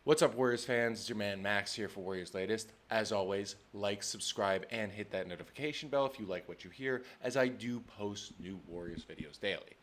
What's up, Warriors fans? It's your man Max here for Warriors Latest. As always, like, subscribe, and hit that notification bell if you like what you hear, as I do post new Warriors videos daily.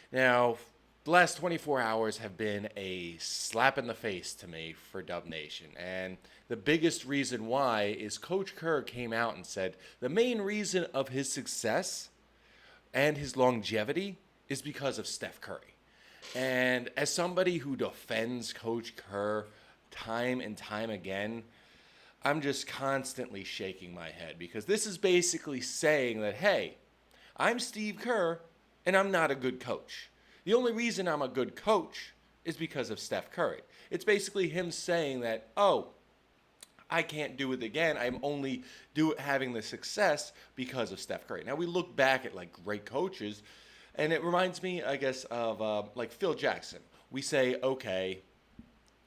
Now, the last 24 hours have been a slap in the face to me for Dub Nation. And the biggest reason why is Coach Kerr came out and said the main reason of his success and his longevity is because of Steph Curry. And as somebody who defends Coach Kerr time and time again, I'm just constantly shaking my head because this is basically saying that, hey, I'm Steve Kerr and I'm not a good coach. The only reason I'm a good coach is because of Steph Curry. It's basically him saying that, oh, I can't do it again. I'm only having the success because of Steph Curry. Now we look back at like great coaches, and it reminds me, I guess, of like Phil Jackson. We say, okay,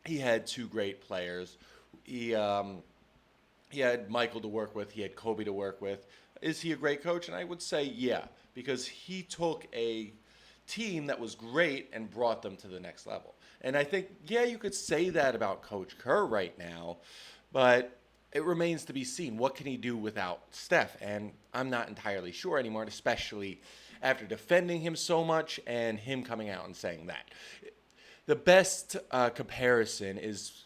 he had two great players. He had Michael to work with. He had Kobe to work with. Is he a great coach? And I would say, yeah, because he took a team that was great and brought them to the next level. And I think, yeah, you could say that about Coach Kerr right now, but it remains to be seen. What can he do without Steph? And I'm not entirely sure anymore, especially after defending him so much and him coming out and saying that. The best comparison is,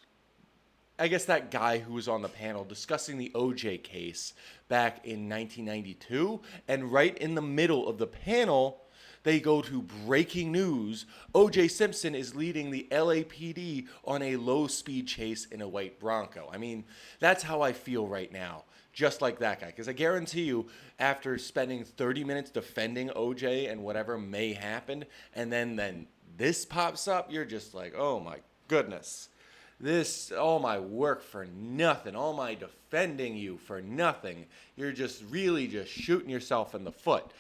I guess, that guy who was on the panel discussing the OJ case back in 1992. And right in the middle of the panel, they go to breaking news. O.J. Simpson is leading the LAPD on a low-speed chase in a white Bronco. I mean, that's how I feel right now, just like that guy. Because I guarantee you, after spending 30 minutes defending O.J. and whatever may happen, and then this pops up, you're just like, oh my goodness. This, all my work for nothing, all my defending you for nothing. You're just really just shooting yourself in the foot.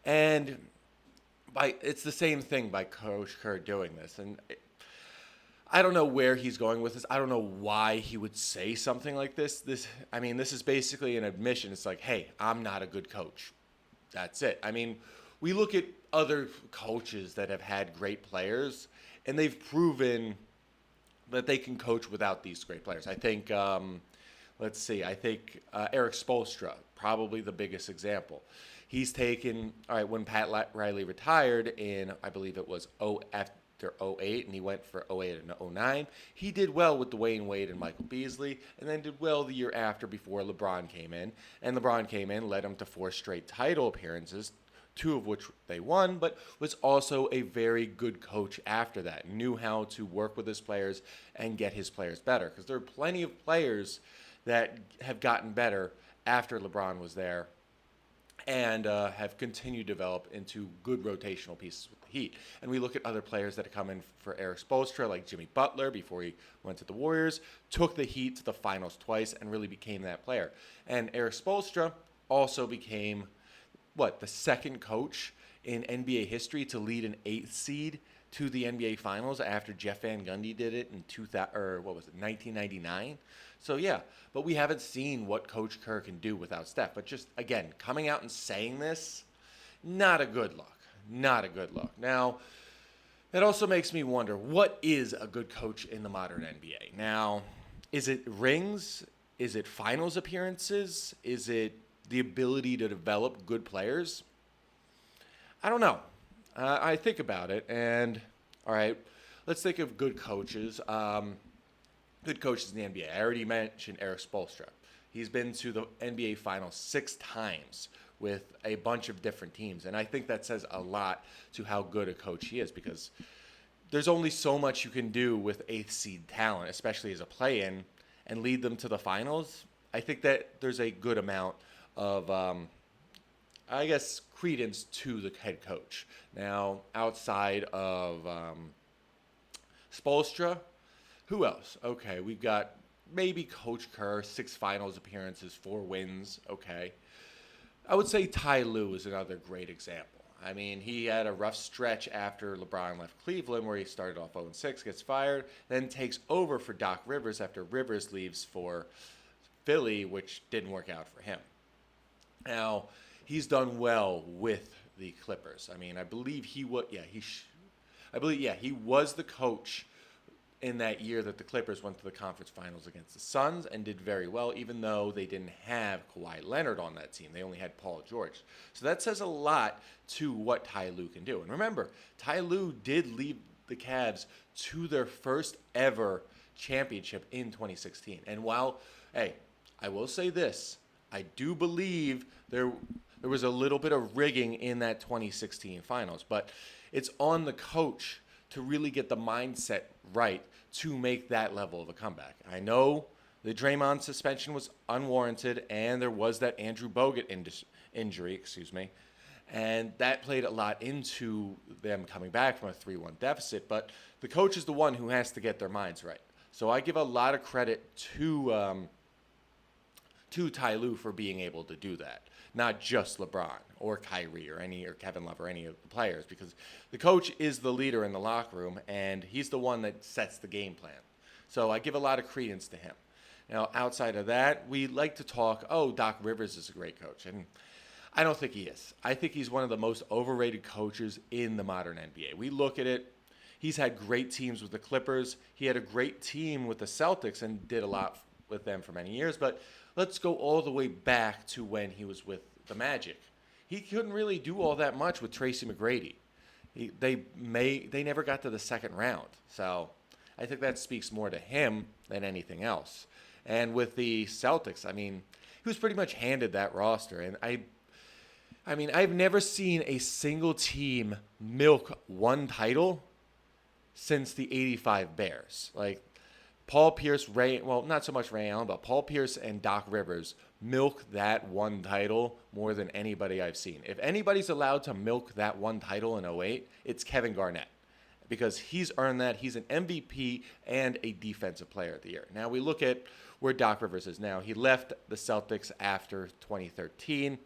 And it's the same thing by Coach Kerr doing this. And I don't know where he's going with this. I don't know why he would say something like this. This is basically an admission. It's like, hey, I'm not a good coach. That's it. I mean, we look at other coaches that have had great players, and they've proven that they can coach without these great players. I think, Eric Spoelstra, probably the biggest example. He's taken, all right, when Pat Riley retired in, I believe it was after '08, and he went for '08 and '09, he did well with Dwayne Wade and Michael Beasley, and then did well the year after before LeBron came in. And LeBron came in, led him to 4 straight title appearances, 2 of which they won, but was also a very good coach after that. Knew how to work with his players and get his players better. Because there are plenty of players that have gotten better after LeBron was there and have continued to develop into good rotational pieces with the Heat. And we look at other players that have come in for Eric Spoelstra, like Jimmy Butler before he went to the Warriors, took the Heat to the finals twice and really became that player. And Eric Spoelstra also became, the second coach in NBA history to lead an 8th seed to the NBA Finals after Jeff Van Gundy did it in 1999. So yeah, but we haven't seen what Coach Kerr can do without Steph. But just again, coming out and saying this, not a good look. Not a good look. Now, that also makes me wonder, what is a good coach in the modern NBA? Now, is it rings? Is it finals appearances? Is it the ability to develop good players? I don't know. I think about it, and all right, let's think of good coaches. Good coaches in the NBA. I already mentioned Eric Spoelstra. He's been to the NBA Finals 6 times with a bunch of different teams, and I think that says a lot to how good a coach he is, because there's only so much you can do with 8th seed talent, especially as a play-in, and lead them to the finals. I think that there's a good amount of credence to the head coach. Now, outside of Spoelstra, who else? Okay, we've got maybe Coach Kerr, 6 finals appearances, 4 wins. Okay. I would say Ty Lue is another great example. I mean, he had a rough stretch after LeBron left Cleveland where he started off 0-6, gets fired, then takes over for Doc Rivers after Rivers leaves for Philly, which didn't work out for him. Now, he's done well with the Clippers. I mean, I believe he was the coach in that year that the Clippers went to the conference finals against the Suns and did very well, even though they didn't have Kawhi Leonard on that team. They only had Paul George. So that says a lot to what Ty Lue can do. And remember, Ty Lue did lead the Cavs to their first ever championship in 2016. And while, hey, I will say this, I do believe there was a little bit of rigging in that 2016 finals, but it's on the coach to really get the mindset right to make that level of a comeback. I know the Draymond suspension was unwarranted, and there was that Andrew Bogut injury, and that played a lot into them coming back from a 3-1 deficit, but the coach is the one who has to get their minds right. So I give a lot of credit to Ty Lue for being able to do that. Not just LeBron or Kyrie or Kevin Love or any of the players, because the coach is the leader in the locker room and he's the one that sets the game plan. So I give a lot of credence to him. Now, outside of that, we like to talk, Doc Rivers is a great coach. And I don't think he is. I think he's one of the most overrated coaches in the modern NBA. We look at it. He's had great teams with the Clippers. He had a great team with the Celtics and did a lot with them for many years. But let's go all the way back to when he was with the Magic. He couldn't really do all that much with Tracy McGrady. They never got to the second round. So I think that speaks more to him than anything else. And with the Celtics, he was pretty much handed that roster. And I've never seen a single team milk one title since the 85 Bears. Like, Paul Pierce, not so much Ray Allen, but Paul Pierce and Doc Rivers milk that one title more than anybody I've seen. If anybody's allowed to milk that one title in 08, it's Kevin Garnett, because he's earned that. He's an MVP and a defensive player of the year. Now we look at where Doc Rivers is now. He left the Celtics after 2013.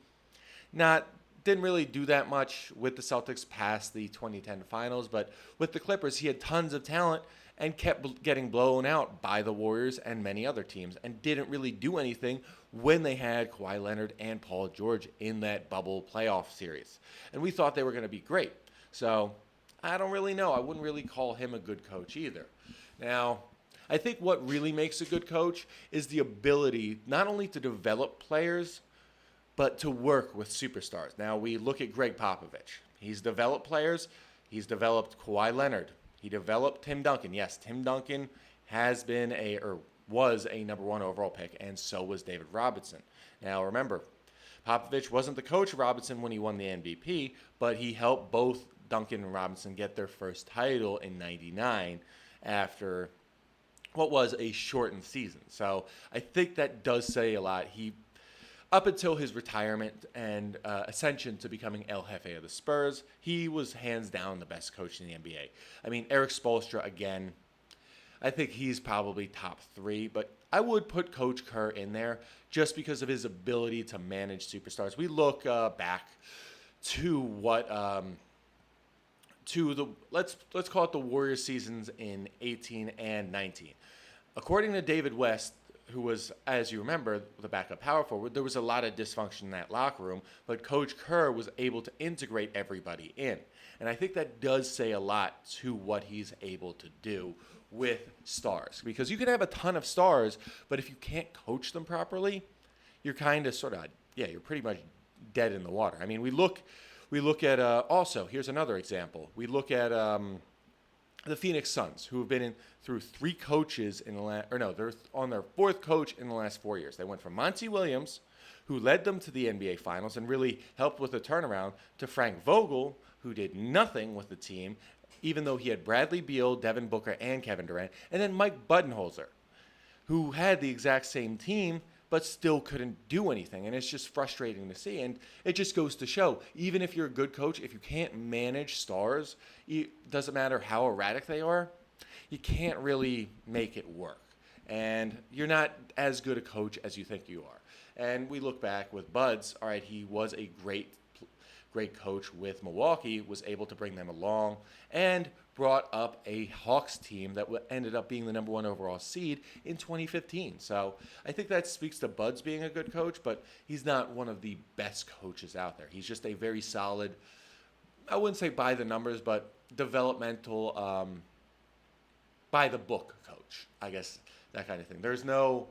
Didn't really do that much with the Celtics past the 2010 finals, but with the Clippers, he had tons of talent and kept getting blown out by the Warriors and many other teams, and didn't really do anything when they had Kawhi Leonard and Paul George in that bubble playoff series. And we thought they were going to be great. So I don't really know. I wouldn't really call him a good coach either. Now, I think what really makes a good coach is the ability not only to develop players, but to work with superstars. Now, we look at Greg Popovich. He's developed players. He's developed Kawhi Leonard. He developed Tim Duncan. Yes, Tim Duncan was a number one overall pick, and so was David Robinson. Now, remember, Popovich wasn't the coach of Robinson when he won the MVP, but he helped both Duncan and Robinson get their first title in '99 after what was a shortened season. So I think that does say a lot. Up until his retirement and ascension to becoming El Jefe of the Spurs, he was hands down the best coach in the NBA. Eric Spoelstra, again, I think he's probably top 3, but I would put Coach Kerr in there just because of his ability to manage superstars. We look back to what let's call it the Warriors seasons in 18 and 19. According to David West, who was, as you remember, the backup power forward, there was a lot of dysfunction in that locker room, but Coach Kerr was able to integrate everybody in. And I think that does say a lot to what he's able to do with stars. Because you can have a ton of stars, but if you can't coach them properly, you're kind of you're pretty much dead in the water. We look at, also, here's another example. We look at the Phoenix Suns, who have been through 3 coaches they're on their 4th coach in the last 4 years. They went from Monty Williams, who led them to the NBA Finals and really helped with the turnaround, to Frank Vogel, who did nothing with the team, even though he had Bradley Beal, Devin Booker, and Kevin Durant, and then Mike Budenholzer, who had the exact same team, but still couldn't do anything. And it's just frustrating to see. And it just goes to show, even if you're a good coach, if you can't manage stars, it doesn't matter how erratic they are, you can't really make it work. And you're not as good a coach as you think you are. And we look back with Buds, all right, he was a great coach with Milwaukee, was able to bring them along, and brought up a Hawks team that ended up being the number 1 overall seed in 2015. So I think that speaks to Buds being a good coach, but he's not one of the best coaches out there. He's just a very solid, I wouldn't say by the numbers, but developmental, by the book coach, I guess, that kind of thing. There's no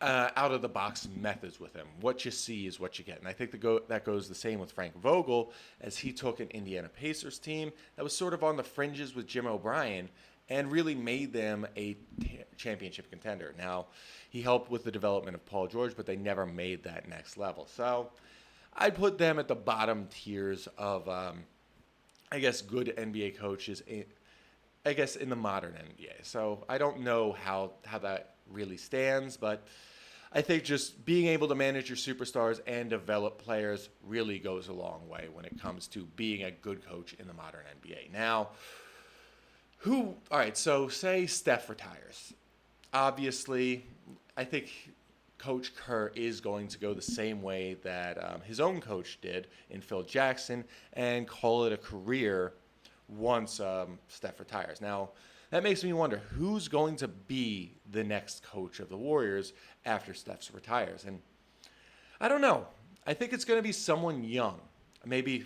out of the box methods with him. What you see is what you get. And I think that goes the same with Frank Vogel, as he took an Indiana Pacers team that was sort of on the fringes with Jim O'Brien and really made them a championship contender. Now, he helped with the development of Paul George, but they never made that next level. So I'd put them at the bottom tiers of, I guess, good NBA coaches, I guess, in the modern NBA. So I don't know how that really stands, but I think just being able to manage your superstars and develop players really goes a long way when it comes to being a good coach in the modern NBA. Now, all right, so say Steph retires. Obviously, I think Coach Kerr is going to go the same way that his own coach did in Phil Jackson and call it a career once Steph retires. Now, that makes me wonder who's going to be the next coach of the Warriors after Steph retires. And I don't know. I think it's going to be someone young. Maybe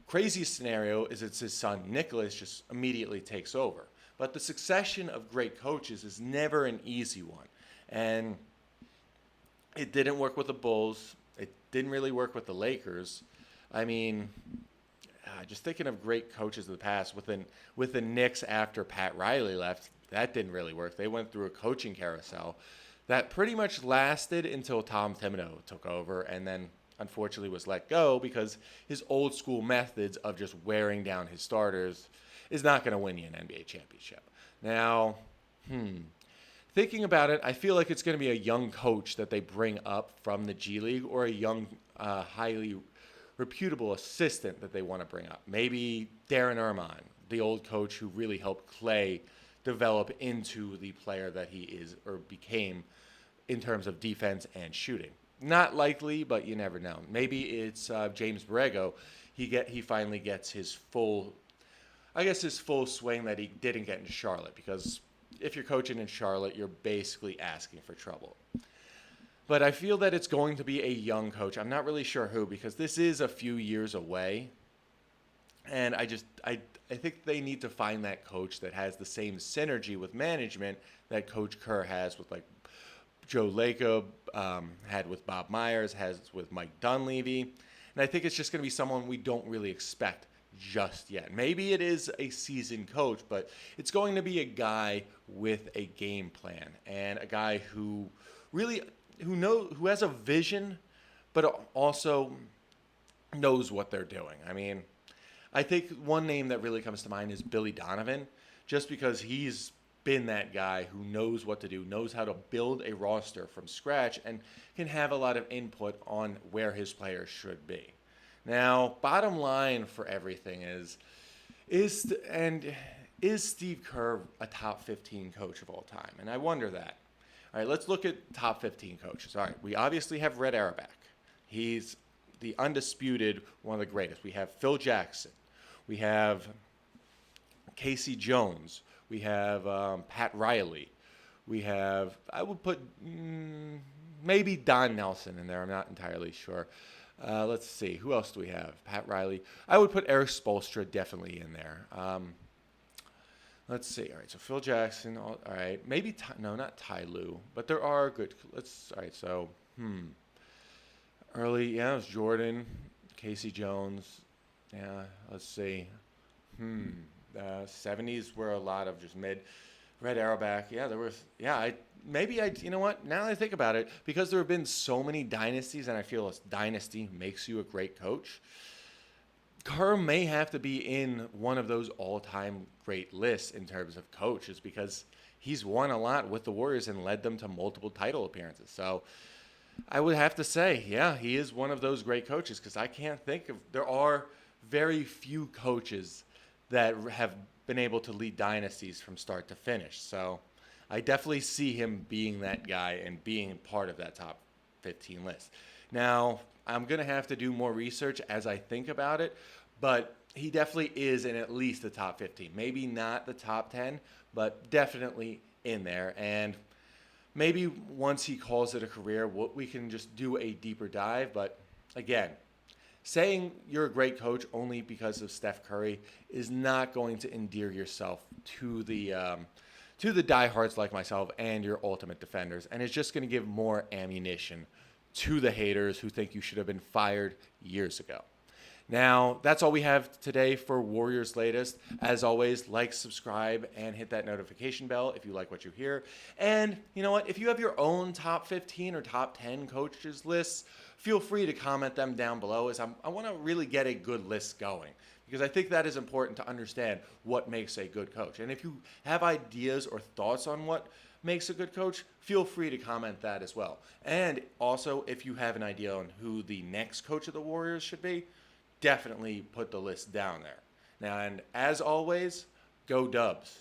crazy scenario is it's his son Nicholas just immediately takes over. But the succession of great coaches is never an easy one. And it didn't work with the Bulls. It didn't really work with the Lakers. I mean, just thinking of great coaches of the past, with the Knicks after Pat Riley left, that didn't really work. They went through a coaching carousel that pretty much lasted until Tom Thibodeau took over and then unfortunately was let go because his old school methods of just wearing down his starters is not going to win you an NBA championship. Now, thinking about it, I feel like it's going to be a young coach that they bring up from the G League or a young, highly reputable assistant that they want to bring up. Maybe Darren Erman, the old coach who really helped Clay develop into the player that he is or became in terms of defense and shooting. Not likely, but you never know. Maybe it's James Borrego. He finally gets his full swing that he didn't get in Charlotte, because if you're coaching in Charlotte, you're basically asking for trouble. But I feel that it's going to be a young coach. I'm not really sure who, because this is a few years away. And I think they need to find that coach that has the same synergy with management that Coach Kerr has with, like, Joe Lacob, had with Bob Myers, has with Mike Dunleavy. And I think it's just going to be someone we don't really expect just yet. Maybe it is a seasoned coach, but it's going to be a guy with a game plan and a guy who has a vision, but also knows what they're doing. I mean, I think one name that really comes to mind is Billy Donovan, just because he's been that guy who knows what to do, knows how to build a roster from scratch, and can have a lot of input on where his players should be. Now, bottom line for everything is Steve Kerr a top 15 coach of all time? And I wonder that. All right, let's look at top 15 coaches. All right, we obviously have Red Auerbach. He's the undisputed one of the greatest. We have Phil Jackson. We have Casey Jones. We have Pat Riley. I would put maybe Don Nelson in there. I'm not entirely sure. Let's see. Who else do we have? Pat Riley. I would put Eric Spoelstra definitely in there. Let's see. All right, so Phil Jackson. All right. Maybe, not Ty Lue, but there are good. All right, so, early, it was Jordan, Casey Jones. Yeah, let's see. 70s were a lot of just mid. Red Auerbach. Yeah, there was. Yeah, you know what? Now that I think about it, because there have been so many dynasties, and I feel a dynasty makes you a great coach, Kerr may have to be in one of those all-time great lists in terms of coaches, because he's won a lot with the Warriors and led them to multiple title appearances. So I would have to say, yeah, he is one of those great coaches, because I can't think of, there are very few coaches that have been able to lead dynasties from start to finish. So I definitely see him being that guy and being part of that top 15 list. Now, I'm going to have to do more research as I think about it, but he definitely is in at least the top 15. Maybe not the top 10, but definitely in there. And maybe once he calls it a career, we can just do a deeper dive. But again, saying you're a great coach only because of Steph Curry is not going to endear yourself to the diehards like myself and your ultimate defenders, and it's just going to give more ammunition to the haters who think you should have been fired years ago. Now, that's all we have today for Warriors Latest. As always, like, subscribe, and hit that notification bell if you like what you hear. And you know what? If you have your own top 15 or top 10 coaches lists, feel free to comment them down below, as I want to really get a good list going, because I think that is important to understand what makes a good coach. And if you have ideas or thoughts on what makes a good coach, feel free to comment that as well. And also, if you have an idea on who the next coach of the Warriors should be, definitely put the list down there. Now, and as always, go Dubs.